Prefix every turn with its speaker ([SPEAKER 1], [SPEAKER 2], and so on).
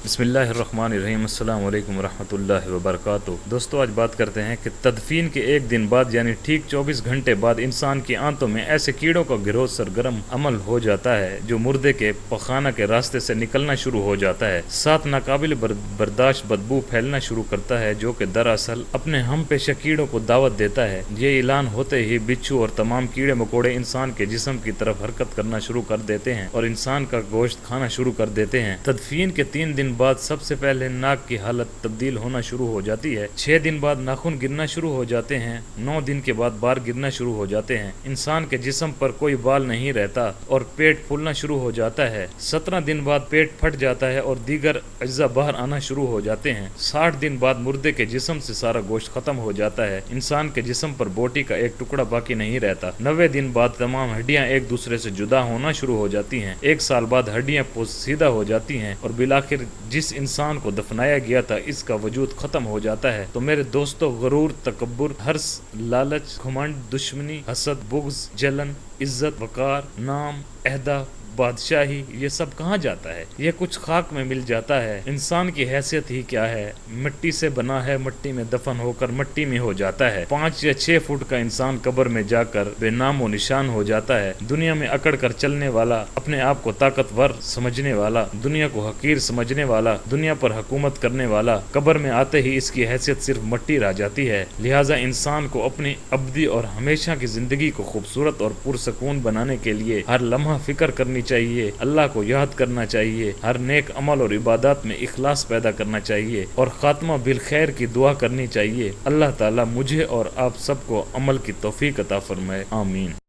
[SPEAKER 1] بسم اللہ الرحمن الرحیم۔ السلام علیکم ورحمۃ اللہ وبرکاتہ۔ دوستو، آج بات کرتے ہیں کہ تدفین کے ایک دن بعد یعنی ٹھیک 24 گھنٹے بعد انسان کی آنتوں میں ایسے کیڑوں کا گروہ سرگرم عمل ہو جاتا ہے جو مردے کے پخانہ کے راستے سے نکلنا شروع ہو جاتا ہے، ساتھ ناقابل برداشت بدبو پھیلنا شروع کرتا ہے جو کہ دراصل اپنے ہم پیشہ کیڑوں کو دعوت دیتا ہے۔ یہ اعلان ہوتے ہی بچھو اور تمام کیڑے مکوڑے انسان کے جسم کی طرف حرکت کرنا شروع کر دیتے ہیں اور انسان کا گوشت کھانا شروع کر دیتے ہیں۔ تدفین کے 3 دن بعد سب سے پہلے ناک کی حالت تبدیل ہونا شروع ہو جاتی ہے، 6 دن بعد ناخن گرنا شروع ہو جاتے ہیں، 9 دن کے بعد بال گرنا شروع ہو جاتے ہیں، انسان کے جسم پر کوئی بال نہیں رہتا اور پیٹ پھولنا شروع ہو جاتا ہے، 17 دن بعد پیٹ پھٹ جاتا ہے اور دیگر اجزاء باہر آنا شروع ہو جاتے ہیں، 60 دن بعد مردے کے جسم سے سارا گوشت ختم ہو جاتا ہے، انسان کے جسم پر بوٹی کا ایک ٹکڑا باقی نہیں رہتا، 90 دن بعد تمام ہڈیاں ایک دوسرے سے جدا ہونا شروع ہو جاتی ہیں، 1 سال بعد ہڈیاں پوسیدہ ہو جاتی ہیں اور بالآخر جس انسان کو دفنایا گیا تھا اس کا وجود ختم ہو جاتا ہے۔ تو میرے دوستو، غرور، تکبر، حرص، لالچ، گھمنڈ، دشمنی، حسد، بغض، جلن، عزت، وقار، نام، عہدہ، بادشاہی، یہ سب کہاں جاتا ہے؟ یہ کچھ خاک میں مل جاتا ہے۔ انسان کی حیثیت ہی کیا ہے؟ مٹی سے بنا ہے، مٹی میں دفن ہو کر مٹی میں ہو جاتا ہے۔ 5 یا 6 فٹ کا انسان قبر میں جا کر بے نام و نشان ہو جاتا ہے۔ دنیا میں اکڑ کر چلنے والا، اپنے آپ کو طاقتور سمجھنے والا، دنیا کو حقیر سمجھنے والا، دنیا پر حکومت کرنے والا، قبر میں آتے ہی اس کی حیثیت صرف مٹی رہ جاتی ہے۔ لہٰذا انسان کو اپنی ابدی اور ہمیشہ کی زندگی کو خوبصورت اور پرسکون بنانے کے لیے ہر لمحہ فکر کرنی چاہیے، اللہ کو یاد کرنا چاہیے، ہر نیک عمل اور عبادات میں اخلاص پیدا کرنا چاہیے اور خاتمہ بالخیر کی دعا کرنی چاہیے۔ اللہ تعالیٰ مجھے اور آپ سب کو عمل کی توفیق عطا فرمائے، آمین۔